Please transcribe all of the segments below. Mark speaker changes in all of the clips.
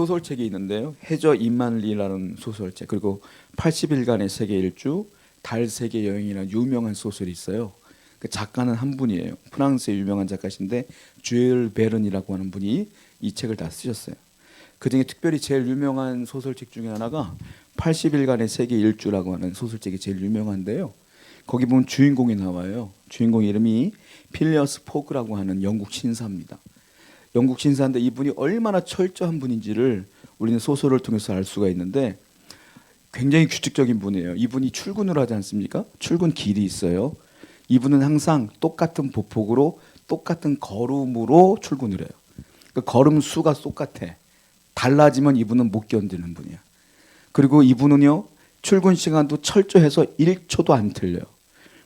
Speaker 1: 소설책이 있는데요. 해저 이만리라는 소설책, 그리고 80일간의 세계 일주, 달 세계 여행이라는 유명한 소설이 있어요. 그 작가는 한 분이에요. 프랑스의 유명한 작가신데 주엘 베른이라고 하는 분이 이 책을 다 쓰셨어요. 그중에 특별히 제일 유명한 소설책 중에 하나가 80일간의 세계 일주라고 하는 소설책이 제일 유명한데요. 거기 보면 주인공이 나와요. 주인공 이름이 필리어스 포그라고 하는 영국 신사입니다. 영국 신사인데 이분이 얼마나 철저한 분인지를 우리는 소설을 통해서 알 수가 있는데 굉장히 규칙적인 분이에요. 이분이 출근을 하지 않습니까? 출근 길이 있어요. 이분은 항상 똑같은 보폭으로 똑같은 걸음으로 출근을 해요. 그러니까 걸음 수가 똑같아. 달라지면 이분은 못 견디는 분이야. 그리고 이분은요, 출근 시간도 철저해서 1초도 안 틀려요.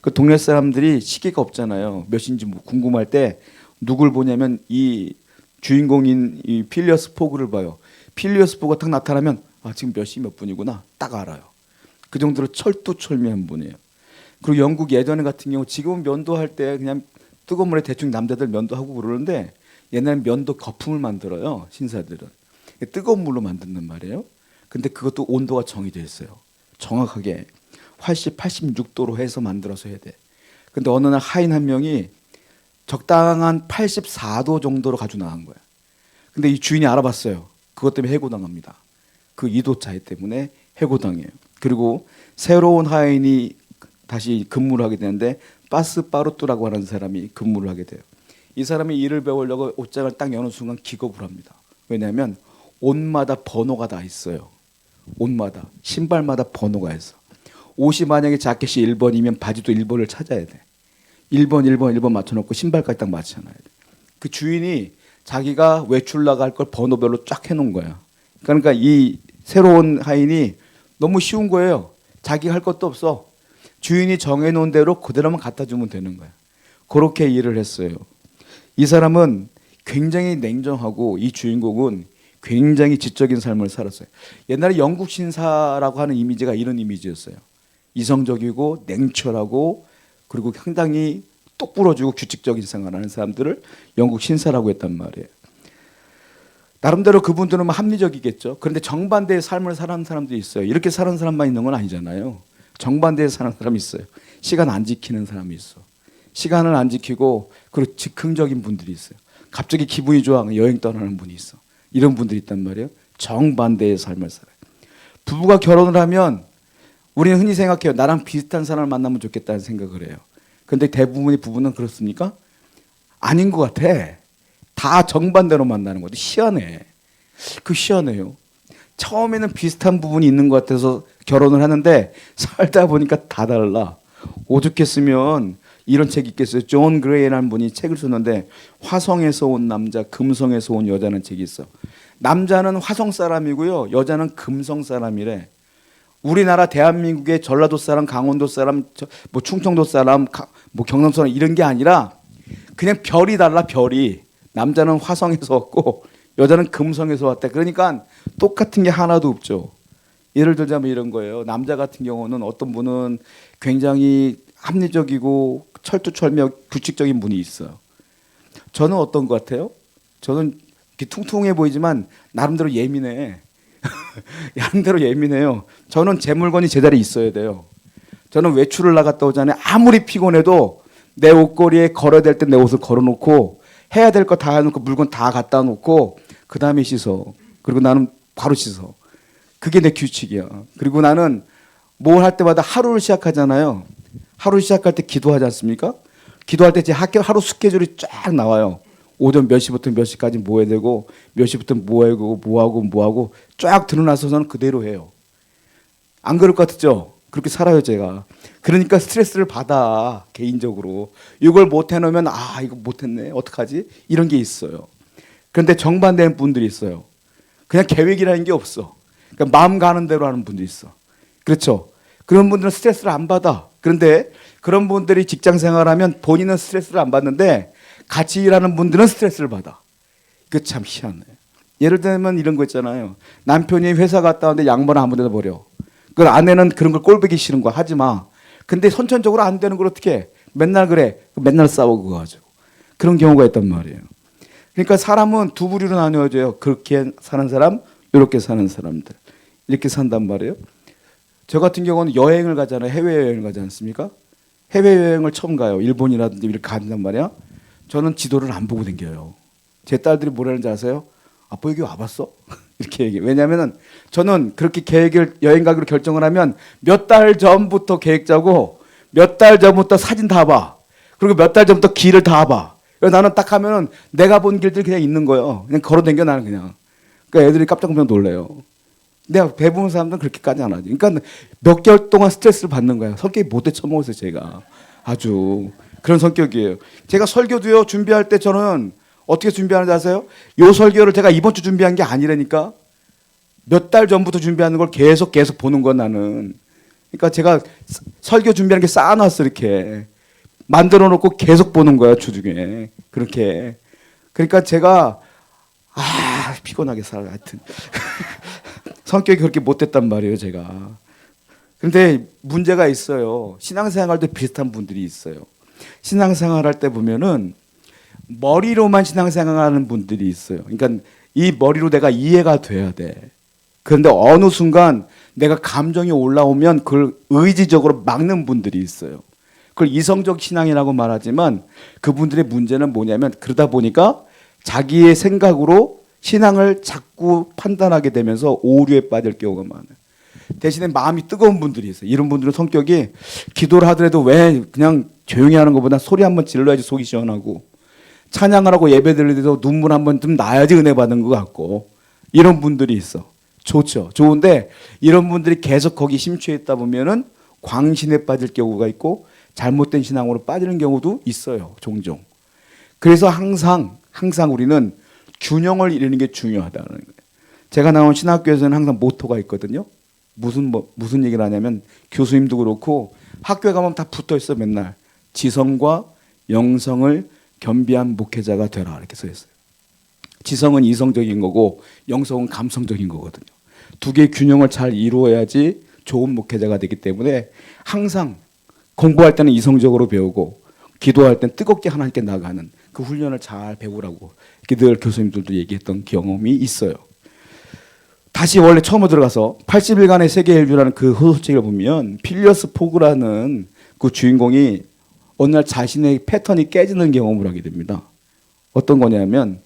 Speaker 1: 그 동네 사람들이 시계가 없잖아요. 몇 시인지 궁금할 때 누굴 보냐면 이 주인공인 이 필리어스 포그를 봐요. 필리어스 포그가 딱 나타나면 아, 지금 몇 시 몇 분이구나 딱 알아요. 그 정도로 철두철미한 분이에요. 그리고 영국 예전에 같은 경우 지금은 면도할 때 그냥 뜨거운 물에 대충 남자들 면도하고 그러는데 옛날엔 면도 거품을 만들어요. 신사들은 뜨거운 물로 만든단 말이에요. 근데 그것도 온도가 정해져 있어요. 정확하게 86도로 해서 만들어서 해야 돼. 근데 어느 날 하인 한 명이 적당한 84도 정도로 가지고 나간 거야. 근데 이 주인이 알아봤어요. 그것 때문에 해고당합니다. 그 2도 차이 때문에 해고당해요. 그리고 새로운 하인이 다시 근무를 하게 되는데 파스파르투라고 하는 사람이 근무를 하게 돼요. 이 사람이 일을 배우려고 옷장을 딱 여는 순간 기겁을 합니다. 왜냐하면 옷마다 번호가 다 있어요. 옷마다 신발마다 번호가 있어. 옷이 만약에 자켓이 1번이면 바지도 1번을 찾아야 돼. 1번, 1번, 1번 맞춰놓고 신발까지 딱 맞춰놔야 돼. 그 주인이 자기가 외출 나갈 걸 번호별로 쫙 해놓은 거야. 그러니까 이 새로운 하인이 너무 쉬운 거예요. 자기가 할 것도 없어. 주인이 정해놓은 대로 그대로만 갖다 주면 되는 거야. 그렇게 일을 했어요. 이 사람은 굉장히 냉정하고 이 주인공은 굉장히 지적인 삶을 살았어요. 옛날에 영국 신사라고 하는 이미지가 이런 이미지였어요. 이성적이고 냉철하고 그리고 상당히 똑부러지고 규칙적인 생활하는 사람들을 영국 신사라고 했단 말이에요. 나름대로 그분들은 합리적이겠죠. 그런데 정반대의 삶을 사는 사람도 있어요. 이렇게 사는 사람만 있는 건 아니잖아요. 정반대에 사는 사람이 있어요. 시간 안 지키는 사람이 있어. 시간을 안 지키고 그리고 즉흥적인 분들이 있어요. 갑자기 기분이 좋아 여행 떠나는 분이 있어. 이런 분들이 있단 말이에요. 정반대의 삶을 살아요. 부부가 결혼을 하면 우리는 흔히 생각해요. 나랑 비슷한 사람을 만나면 좋겠다는 생각을 해요. 그런데 대부분의 부부는 그렇습니까? 아닌 것 같아. 다 정반대로 만나는 거죠. 희한해. 그 희한해요. 처음에는 비슷한 부분이 있는 것 같아서 결혼을 하는데 살다 보니까 다 달라. 오죽했으면 이런 책이 있겠어요. 존 그레이라는 분이 책을 썼는데 화성에서 온 남자, 금성에서 온 여자는 책이 있어. 남자는 화성 사람이고요. 여자는 금성 사람이래. 우리나라 대한민국의 전라도 사람, 강원도 사람, 뭐 충청도 사람, 뭐 경남 사람 이런 게 아니라 그냥 별이 달라. 별이. 남자는 화성에서 왔고 여자는 금성에서 왔다. 그러니까 똑같은 게 하나도 없죠. 예를 들자면 이런 거예요. 남자 같은 경우는 어떤 분은 굉장히 합리적이고 철두철미하고 규칙적인 분이 있어요. 저는 어떤 것 같아요? 저는 이렇게 퉁퉁해 보이지만 나름대로 예민해. 나름대로 예민해요. 저는 제 물건이 제자리에 있어야 돼요. 저는 외출을 나갔다 오잖아요. 아무리 피곤해도 내 옷걸이에 걸어야 될 때 내 옷을 걸어놓고 해야 될 거 다 해놓고 물건 다 갖다 놓고 그 다음에 씻어. 그리고 나는 바로 씻어. 그게 내 규칙이야. 그리고 나는 뭘 할 때마다 하루를 시작하잖아요. 하루 시작할 때 기도하지 않습니까? 기도할 때 제 하루 스케줄이 쫙 나와요. 오전 몇 시부터 몇 시까지 뭐 해야 되고 몇 시부터 뭐 하고 쫙 드러나서는 그대로 해요. 안 그럴 것 같죠? 그렇게 살아요 제가. 그러니까 스트레스를 받아 개인적으로. 이걸 못 해놓으면 아 이거 못했네 어떡하지? 이런 게 있어요. 그런데 정반대인 분들이 있어요. 그냥 계획이라는 게 없어. 그러니까 마음 가는 대로 하는 분들이 있어. 그렇죠? 그런 분들은 스트레스를 안 받아. 그런데 그런 분들이 직장 생활하면 본인은 스트레스를 안 받는데 같이 일하는 분들은 스트레스를 받아. 이거 참 희한해. 예를 들면 이런 거 있잖아요. 남편이 회사 갔다 왔는데 양말을 아무 데나 버려. 그 아내는 그런 걸 꼴보기 싫은 거야. 하지 마. 근데 선천적으로 안 되는 걸 어떻게 해? 맨날 그래. 맨날 싸워 그거 가지고. 그런 경우가 있단 말이에요. 그러니까 사람은 두 부류로 나뉘어져요. 그렇게 사는 사람, 이렇게 사는 사람들. 이렇게 산단 말이에요. 저 같은 경우는 여행을 가잖아요. 해외여행을 가지 않습니까? 해외여행을 처음 가요. 일본이라든지 이렇게 간단 말이야. 저는 지도를 안 보고 댕겨요. 제 딸들이 뭐라는지 아세요? 아빠 여기 와봤어? 이렇게 얘기해요. 왜냐하면 저는 그렇게 계획을 여행 가기로 결정을 하면 몇 달 전부터 계획 짜고 몇 달 전부터 사진 다 봐. 그리고 몇 달 전부터 길을 다 봐. 그래서 나는 딱 하면은 내가 본 길들 그냥 있는 거예요. 그냥 걸어 댕겨 나는 그냥. 그러니까 애들이 깜짝 놀래요. 내가 대부분 사람들은 그렇게까지 안 하지. 그러니까 몇 개월 동안 스트레스를 받는 거야. 성격이 못돼 처먹었어요, 제가. 아주 그런 성격이에요. 제가 설교도요 준비할 때 저는 어떻게 준비하는지 아세요? 요 설교를 제가 이번 주 준비한 게 아니라니까. 몇 달 전부터 준비하는 걸 계속 보는 거 나는. 그러니까 제가 설교 준비하는 게 쌓아놨어 이렇게. 만들어 놓고 계속 보는 거야 주중에. 그렇게. 그러니까 제가 피곤하게 살아 하여튼. 성격이 그렇게 못됐단 말이에요 제가. 그런데 문제가 있어요. 신앙생활도 비슷한 분들이 있어요. 신앙생활 할 때 보면은 머리로만 신앙생활하는 분들이 있어요. 그러니까 이 머리로 내가 이해가 돼야 돼. 그런데 어느 순간 내가 감정이 올라오면 그걸 의지적으로 막는 분들이 있어요. 그걸 이성적 신앙이라고 말하지만 그분들의 문제는 뭐냐면 그러다 보니까 자기의 생각으로 신앙을 자꾸 판단하게 되면서 오류에 빠질 경우가 많아요. 대신에 마음이 뜨거운 분들이 있어요. 이런 분들은 성격이 기도를 하더라도 왜 그냥 조용히 하는 것보다 소리 한번 질러야지 속이 시원하고 찬양을 하고 예배 드릴 때도 눈물 한번 좀 나야지 은혜 받는 것 같고 이런 분들이 있어. 좋죠. 좋은데 이런 분들이 계속 거기 심취해 있다 보면은 광신에 빠질 경우가 있고 잘못된 신앙으로 빠지는 경우도 있어요. 종종. 그래서 항상 우리는 균형을 이루는 게 중요하다는 거예요. 제가 나온 신학교에서는 항상 모토가 있거든요. 무슨 얘기를 하냐면 교수님도 그렇고 학교에 가면 다 붙어 있어 맨날. 지성과 영성을 겸비한 목회자가 되라 이렇게 써 있어요. 지성은 이성적인 거고 영성은 감성적인 거거든요. 두 개의 균형을 잘 이루어야지 좋은 목회자가 되기 때문에 항상 공부할 때는 이성적으로 배우고 기도할 때는 뜨겁게 하나님께 나가는 그 훈련을 잘 배우라고 늘 교수님들도 얘기했던 경험이 있어요. 다시 원래 처음으로 들어가서 80일간의 세계 일주라는 그 소설책을 보면 필리어스 포그라는 그 주인공이 어느 날 자신의 패턴이 깨지는 경험을 하게 됩니다. 어떤 거냐면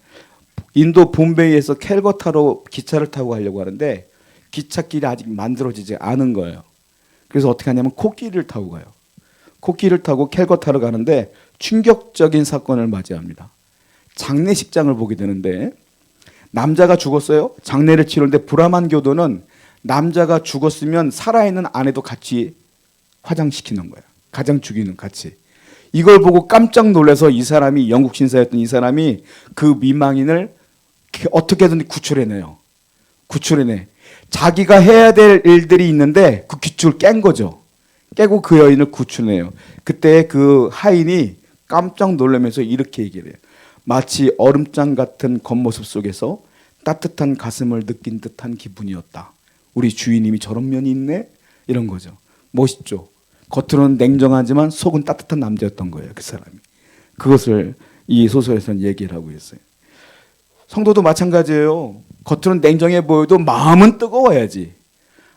Speaker 1: 인도 봄베이에서 캘거타로 기차를 타고 가려고 하는데 기찻길이 아직 만들어지지 않은 거예요. 그래서 어떻게 하냐면 코끼리를 타고 가요. 코끼리를 타고 캘거타로 가는데 충격적인 사건을 맞이합니다. 장례식장을 보게 되는데 남자가 죽었어요. 장례를 치르는데 브라만 교도는 남자가 죽었으면 살아있는 아내도 같이 화장시키는 거예요. 가장 죽이는 같이. 이걸 보고 깜짝 놀라서 이 사람이 영국 신사였던 이 사람이 그 미망인을 어떻게든 구출해내요. 구출해내. 자기가 해야 될 일들이 있는데 그 규칙을 깬 거죠. 깨고 그 여인을 구출해내요. 그때 그 하인이 깜짝 놀라면서 이렇게 얘기를 해요. 마치 얼음장 같은 겉모습 속에서 따뜻한 가슴을 느낀 듯한 기분이었다. 우리 주인님이 저런 면이 있네? 이런 거죠. 멋있죠. 겉으로는 냉정하지만 속은 따뜻한 남자였던 거예요. 그 사람이. 그것을 이 소설에서는 얘기를 하고 있어요. 성도도 마찬가지예요. 겉으로는 냉정해 보여도 마음은 뜨거워야지.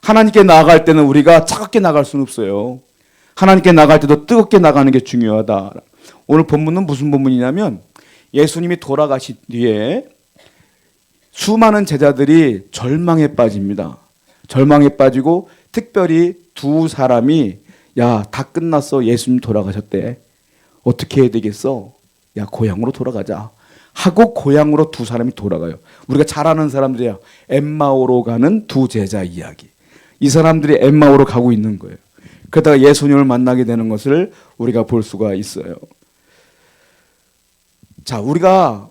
Speaker 1: 하나님께 나아갈 때는 우리가 차갑게 나갈 수는 없어요. 하나님께 나갈 때도 뜨겁게 나가는 게 중요하다. 오늘 본문은 무슨 본문이냐면 예수님이 돌아가신 뒤에 수많은 제자들이 절망에 빠집니다. 절망에 빠지고 특별히 두 사람이 야, 다 끝났어. 예수님 돌아가셨대. 어떻게 해야 되겠어? 야, 고향으로 돌아가자. 하고 고향으로 두 사람이 돌아가요. 우리가 잘 아는 사람들이야. 엠마오로 가는 두 제자 이야기. 이 사람들이 엠마오로 가고 있는 거예요. 그러다가 예수님을 만나게 되는 것을 우리가 볼 수가 있어요. 자, 우리가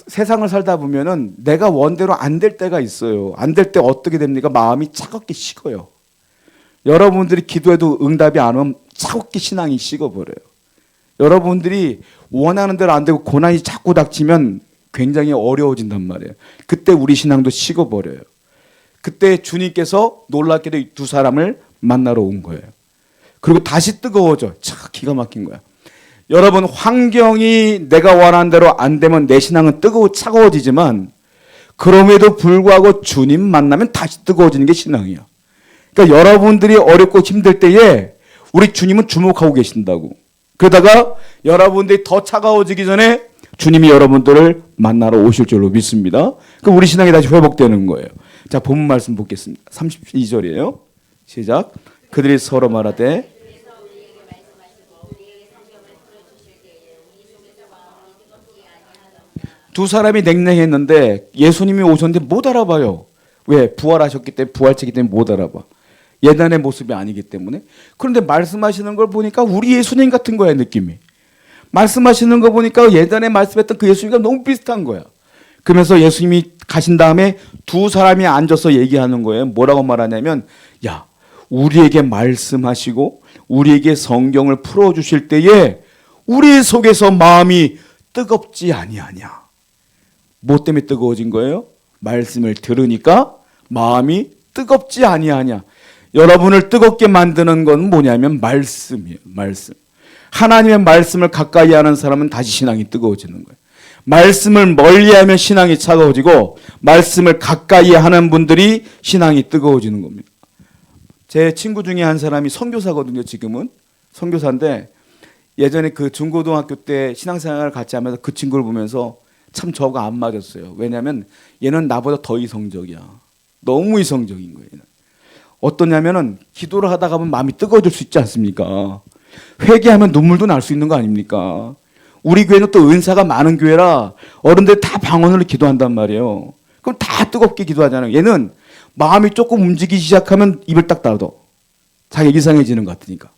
Speaker 1: 세상을 살다 보면은 내가 원대로 안 될 때가 있어요. 안 될 때 어떻게 됩니까? 마음이 차갑게 식어요. 여러분들이 기도해도 응답이 안 오면 차갑게 신앙이 식어버려요. 여러분들이 원하는 대로 안 되고 고난이 자꾸 닥치면 굉장히 어려워진단 말이에요. 그때 우리 신앙도 식어버려요. 그때 주님께서 놀랍게도 이 두 사람을 만나러 온 거예요. 그리고 다시 뜨거워져. 참 기가 막힌 거야. 여러분, 환경이 내가 원하는 대로 안 되면 내 신앙은 뜨거워 차가워지지만 그럼에도 불구하고 주님 만나면 다시 뜨거워지는 게 신앙이야. 그러니까 여러분들이 어렵고 힘들 때에 우리 주님은 주목하고 계신다고. 그러다가 여러분들이 더 차가워지기 전에 주님이 여러분들을 만나러 오실 줄로 믿습니다. 그럼 우리 신앙이 다시 회복되는 거예요. 자, 본문 말씀 보겠습니다. 32절이에요. 시작. 그들이 서로 말하되 두 사람이 냉랭했는데 예수님이 오셨는데 못 알아봐요. 왜? 부활하셨기 때문에, 부활체기 때문에 못 알아봐. 예전의 모습이 아니기 때문에. 그런데 말씀하시는 걸 보니까 우리 예수님 같은 거야, 느낌이. 말씀하시는 거 보니까 예전에 말씀했던 그 예수님과 너무 비슷한 거야. 그러면서 예수님이 가신 다음에 두 사람이 앉아서 얘기하는 거예요. 뭐라고 말하냐면, 야, 우리에게 말씀하시고 우리에게 성경을 풀어주실 때에 우리 속에서 마음이 뜨겁지 아니하냐. 뭐 때문에 뜨거워진 거예요? 말씀을 들으니까 마음이 뜨겁지 아니하냐. 여러분을 뜨겁게 만드는 건 뭐냐면 말씀이에요. 말씀. 하나님의 말씀을 가까이 하는 사람은 다시 신앙이 뜨거워지는 거예요. 말씀을 멀리하면 신앙이 차가워지고 말씀을 가까이 하는 분들이 신앙이 뜨거워지는 겁니다. 제 친구 중에 한 사람이 선교사거든요. 지금은 선교사인데 예전에 그 중고등학교 때 신앙생활을 같이 하면서 그 친구를 보면서 참 저하고 안 맞았어요. 왜냐하면 얘는 나보다 더 이성적이야. 너무 이성적인 거예요. 얘는. 어떠냐면은 기도를 하다가 보면 마음이 뜨거워질 수 있지 않습니까? 회개하면 눈물도 날 수 있는 거 아닙니까? 우리 교회는 또 은사가 많은 교회라 어른들 다 방언으로 기도한단 말이에요. 그럼 다 뜨겁게 기도하잖아요. 얘는 마음이 조금 움직이기 시작하면 입을 딱 닫아. 자기 이상해지는 것 같으니까.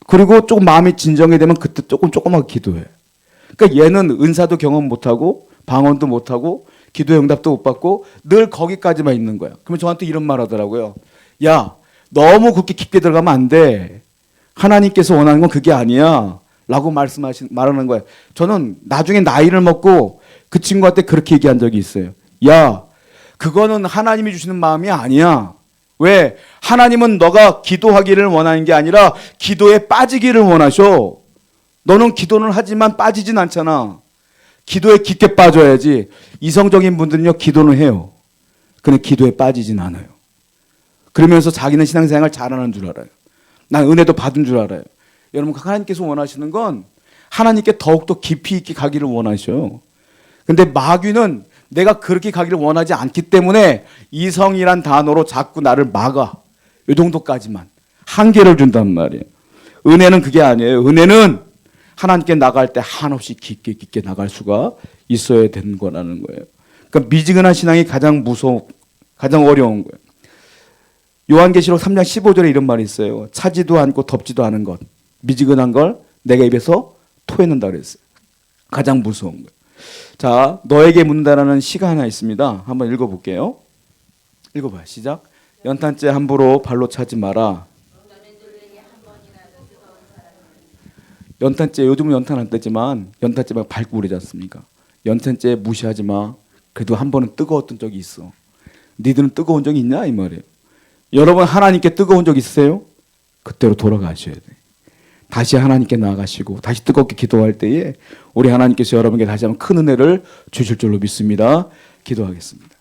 Speaker 1: 그리고 조금 마음이 진정이 되면 그때 조금하게 기도해. 그러니까 얘는 은사도 경험 못하고 방언도 못하고 기도의 응답도 못 받고 늘 거기까지만 있는 거야. 그러면 저한테 이런 말 하더라고요. 야, 너무 그렇게 깊게 들어가면 안 돼. 하나님께서 원하는 건 그게 아니야. 라고 말하는 거예요. 저는 나중에 나이를 먹고 그 친구한테 그렇게 얘기한 적이 있어요. 야, 그거는 하나님이 주시는 마음이 아니야. 왜? 하나님은 너가 기도하기를 원하는 게 아니라 기도에 빠지기를 원하셔. 너는 기도는 하지만 빠지진 않잖아. 기도에 깊게 빠져야지. 이성적인 분들은요, 기도는 해요. 근데 기도에 빠지진 않아요. 그러면서 자기는 신앙생활 잘하는 줄 알아요. 난 은혜도 받은 줄 알아요. 여러분, 하나님께서 원하시는 건 하나님께 더욱더 깊이 있게 가기를 원하셔요. 근데 마귀는 내가 그렇게 가기를 원하지 않기 때문에 이성이란 단어로 자꾸 나를 막아. 이 정도까지만. 한계를 준단 말이에요. 은혜는 그게 아니에요. 은혜는 하나님께 나갈 때 한없이 깊게 나갈 수가 있어야 되는 거라는 거예요. 그러니까 미지근한 신앙이 가장 가장 어려운 거예요. 요한계시록 3장 15절에 이런 말이 있어요. 차지도 않고 덥지도 않은 것. 미지근한 걸 내가 입에서 토해낸다 그랬어요. 가장 무서운 거예요. 자, 너에게 묻는다라는 시가 하나 있습니다. 한번 읽어볼게요. 읽어봐요. 시작. 연탄재 함부로 발로 차지 마라. 연탄재, 요즘은 연탄 안 떼지만 연탄재 막 밟고 그러지 않습니까? 연탄재 무시하지 마. 그래도 한 번은 뜨거웠던 적이 있어. 니들은 뜨거운 적이 있냐? 이 말이에요. 여러분, 하나님께 뜨거운 적 있으세요? 그때로 돌아가셔야 돼. 다시 하나님께 나아가시고 다시 뜨겁게 기도할 때에 우리 하나님께서 여러분에게 다시 한번 큰 은혜를 주실 줄로 믿습니다. 기도하겠습니다.